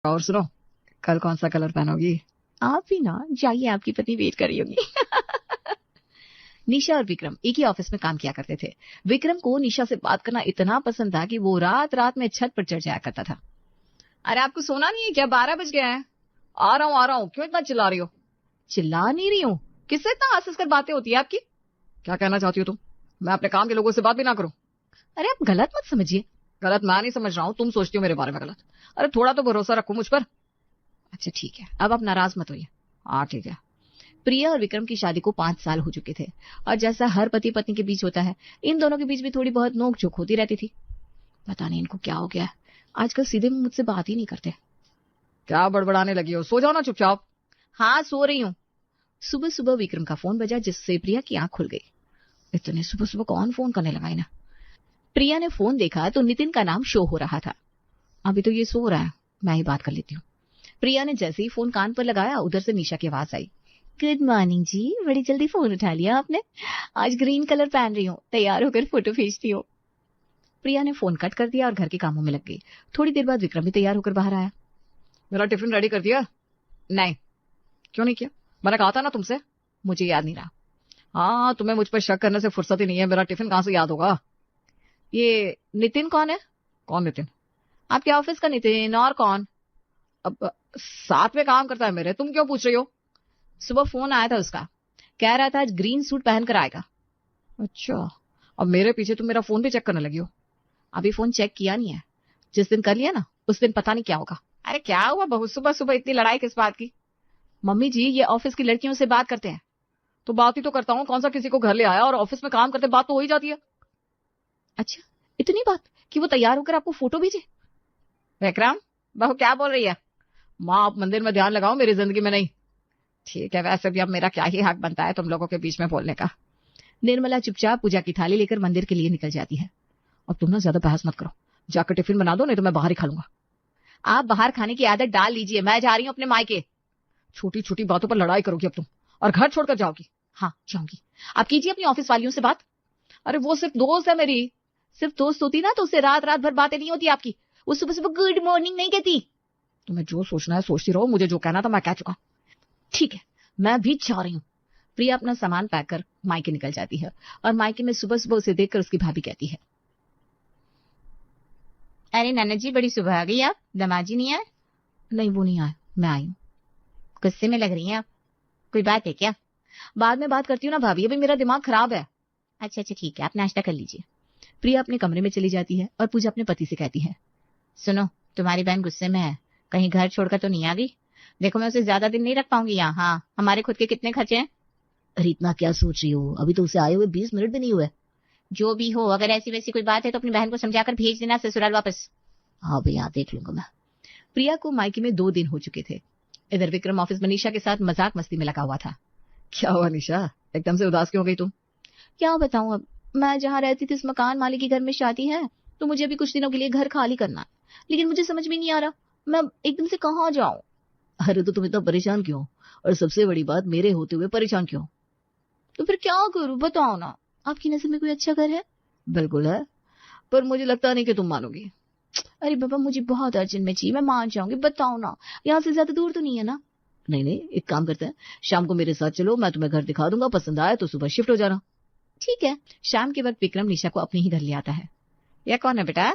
और सुनो, कल कौन सा कलर पहनोगी? आप भी ना जाइए, आपकी पत्नी वेट कर रही होगी। निशा और विक्रम एक ही ऑफिस में काम किया करते थे। विक्रम को निशा से बात करना इतना पसंद था कि वो रात रात में छत पर चढ़ जाया करता था। अरे आपको सोना नहीं है क्या? 12 बज गए हैं। आ रहा हूँ, क्यों इतना चिल्ला रही हो? चिल्ला नहीं रही हूँ। किससे इतना हंस कर बातें होती है आपकी? क्या कहना चाहती हो तुम? मैं अपने काम के लोगों से बात भी ना करूं? अरे आप गलत मत समझिए। गलत मैं नहीं समझ रहा हूँ, तुम सोचती हो मेरे बारे में गलत। अरे थोड़ा तो भरोसा रखो मुझ पर। अच्छा ठीक है, अब आप नाराज मत होइए। हाँ ठीक है। प्रिया और विक्रम की शादी को 5 साल हो चुके थे और जैसा हर पति पत्नी के बीच होता है, इन दोनों के बीच भी थोड़ी बहुत नोक झोंक होती रहती थी। पता नहीं इनको क्या हो गया है, आजकल सीधे मुंह मुझसे बात ही नहीं करते। क्या बड़बड़ाने लगी हो? सो जाओ ना चुपचाप। हाँ सो रही हूँ। सुबह सुबह विक्रम का फोन बजा, जिससे प्रिया की आंख खुल गई। इतने सुबह सुबह कौन फोन करने लगा इन्हें? प्रिया ने फोन देखा तो नितिन का नाम शो हो रहा था। अभी तो ये सो रहा है, मैं ही बात कर लेती हूँ। प्रिया ने जैसे ही फोन कान पर लगाया, उधर से निशा की आवाज आई। गुड मॉर्निंग जी, बड़ी जल्दी फोन उठा लिया आपने। आज ग्रीन कलर पहन रही हूँ, तैयार होकर फोटो भेजती हूँ। प्रिया ने फोन कट कर दिया और घर के कामों में लग गई। थोड़ी देर बाद विक्रम भी तैयार होकर बाहर आया। मेरा टिफिन रेडी कर दिया? नहीं। क्यों नहीं किया? मैंने कहा था ना तुमसे। मुझे याद नहीं रहा। हाँ, तुम्हें मुझ पर शक करने से फुर्सत ही नहीं है। मेरा टिफिन कहाँ से याद होगा? ये नितिन कौन है? कौन नितिन? आपके ऑफिस का नितिन, और कौन? अब साथ में काम करता है मेरे, तुम क्यों पूछ रही हो? सुबह फोन आया था उसका, कह रहा था आज ग्रीन सूट पहन कर आएगा। अच्छा, अब मेरे पीछे तुम मेरा फोन भी चेक करने लगी हो? अभी फोन चेक किया नहीं है, जिस दिन कर लिया ना उस दिन पता नहीं क्या होगा। अरे क्या हुआ बहू, सुबह सुबह इतनी लड़ाई किस बात की? मम्मी जी, ये ऑफिस की लड़कियों से बात करते हैं। तो बात ही तो करता हूँ, कौन सा किसी को घर ले आया? और ऑफिस में काम करते बात तो हो ही जाती है। अच्छा, इतनी बात कि वो तैयार होकर आपको फोटो भेजे? विक्रम, बहू क्या बोल रही है? माँ, आप मंदिर में ध्यान लगाओ, मेरी जिंदगी में नहीं। ठीक है, वैसे भी अब मेरा क्या ही हक बनता है तुम लोगों के बीच में बोलने का। निर्मला चुपचाप पूजा की थाली लेकर मंदिर के लिए निकल जाती है। अब तुम ना ज्यादा बहस मत करो, जाकर टिफिन बना दो, नहीं तो मैं बाहर ही खा लूंगा। आप बाहर खाने की आदत डाल लीजिए, मैं जा रही हूँ अपने मायके। छोटी छोटी बातों पर लड़ाई करोगी अब तुम, और घर छोड़कर जाओगी? हाँ जाऊंगी। आप कीजिए अपनी ऑफिस वालियों से बात। अरे वो सिर्फ दोस्त है मेरी। सिर्फ दोस्त होती ना तो उससे रात रात भर बातें नहीं होती आपकी। वो सुबह सुबह गुड मॉर्निंग नहीं कहती। तुम्हें जो सोचना है सोचती रहो, मुझे जो कहना था मैं कह चुका। ठीक है, मैं भी जा रही हूँ। प्रिया अपना सामान पैक कर मायके निकल जाती है और मायके में सुबह सुबह उसे देखकर उसकी भाभी कहती है, अरे नन्ना जी, बड़ी सुबह आ गई आप, दमाजी नहीं आए? नहीं वो नहीं आए, मैं आई हूँ। गुस्से में लग रही हैं आप, कोई बात है क्या? बाद में बात करती हूँ ना भाभी, अभी मेरा दिमाग खराब है। अच्छा अच्छा ठीक है, आप नाश्ता कर लीजिए। प्रिया अपने कमरे में चली जाती है और पूजा अपने पति से कहती है, सुनो, तुम्हारी बहन गुस्से में है, कहीं घर छोड़कर तो नहीं आ गई? देखो मैं उसे ज्यादा दिन नहीं रख पाऊंगी यहाँ। हाँ, हमारे खुद के कितने खर्चे हैं। अरे इतना क्या सोच रही हो, अभी तो उसे आए हुए 20 मिनट भी नहीं हुए। जो भी हो, अगर ऐसी वैसी कोई बात है तो अपनी बहन को समझाकर भेज देना ससुराल वापस। हाँ भैया, देख लूंगा मैं। प्रिया को मायके में 2 दिन हो चुके थे। इधर विक्रम ऑफिस में निशा के साथ मजाक मस्ती में लगा हुआ था। क्या हुआ निशा, एकदम से उदास क्यों हो गई तुम? क्या बताऊं, अब मैं जहाँ रहती थी उस मकान मालिक के घर में शादी है, तो मुझे अभी कुछ दिनों के लिए घर खाली करना है। लेकिन मुझे समझ में नहीं आ रहा मैं एकदम से कहाँ जाऊं। अरे तो तुम इतना परेशान क्यों, और सबसे बड़ी बात, मेरे होते हुए परेशान क्यों? तो फिर क्या करूं बताओ ना, आपकी नजर में कोई अच्छा घर है? बिल्कुल है, पर मुझे लगता नहीं कि तुम मानोगी। अरे बाबा, मुझे बहुत अर्जेंट में चाहिए, मैं मान जाऊंगी, बताओ ना। यहाँ से ज्यादा दूर तो नहीं है ना? नहीं नहीं, एक काम करते हैं, शाम को मेरे साथ चलो, मैं तुम्हें घर दिखा दूंगा, पसंद आए तो सुबह शिफ्ट हो जाना। ठीक है। शाम के वक्त विक्रम निशा को अपने ही घर ले आता है। यह कौन है बेटा?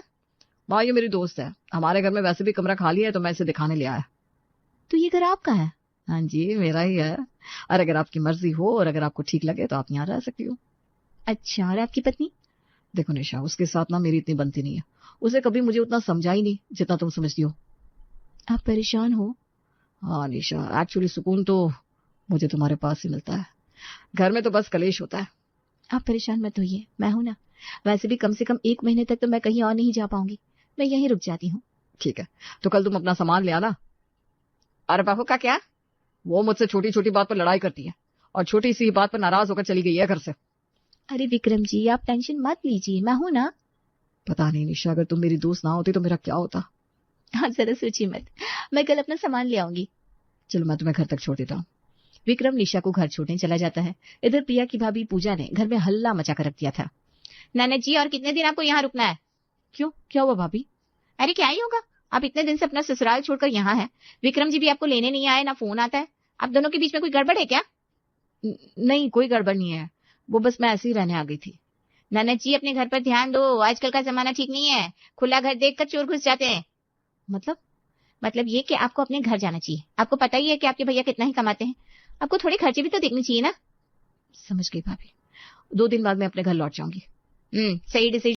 माँ, ये मेरी दोस्त है, हमारे घर में वैसे भी कमरा खाली है तो मैं इसे दिखाने ले आया। तो ये घर आपका है? हाँ जी, मेरा ही है। और अगर आपकी मर्जी हो और अगर आपको ठीक लगे तो आप यहाँ रह सकती हो। अच्छा, और आपकी पत्नी? देखो निशा, उसके साथ ना मेरी इतनी बनती नहीं है। उसे कभी मुझे उतना समझा ही नहीं जितना तुम समझती हो। आप परेशान हो? हाँ निशा, एक्चुअली सुकून तो मुझे तुम्हारे पास ही मिलता है, घर में तो बस कलेश होता है। आप परेशान मत होइए, मैं हूं ना। वैसे भी कम से कम 1 महीने तक तो मैं कहीं और नहीं जा पाऊंगी, मैं यहीं रुक जाती हूँ। ठीक है, तो कल तुम अपना सामान ले आना। अरे बहू का क्या? वो मुझसे छोटी छोटी बात पर लड़ाई करती है और छोटी सी बात पर नाराज होकर चली गई है घर से। अरे विक्रम जी, आप टेंशन मत लीजिए, मैं हूं ना। पता नहीं निशा, अगर तुम मेरी दोस्त ना होती तो मेरा क्या होता। हाँ जरा सोचिए मत, मैं कल अपना सामान ले आऊंगी। चलो मैं तुम्हें घर तक छोड़ देता हूँ। विक्रम निशा को घर छोड़ने चला जाता है। इधर प्रिया की भाभी पूजा ने घर में हल्ला मचा कर रख दिया था। नाना जी, और कितने दिन आपको यहाँ रुकना है? क्यों, क्या हुआ भाभी? अरे क्या ही होगा, आप इतने दिन से अपना ससुराल छोड़कर यहाँ हैं, विक्रम जी भी आपको लेने नहीं आए, ना फोन आता है। आप दोनों के बीच में कोई गड़बड़ है क्या? नहीं, कोई गड़बड़ नहीं है, वो बस मैं ऐसे ही रहने आ गई थी। ननद जी अपने घर पर ध्यान दो, आजकल का जमाना ठीक नहीं है, खुला घर देखकर चोर घुस जाते हैं। मतलब ये कि आपको अपने घर जाना चाहिए। आपको पता ही है कि आपके भैया कितना ही कमाते हैं, आपको थोड़े खर्चे भी तो देखने चाहिए ना। समझ गई भाभी, 2 दिन बाद मैं अपने घर लौट जाऊंगी। सही डिसीजन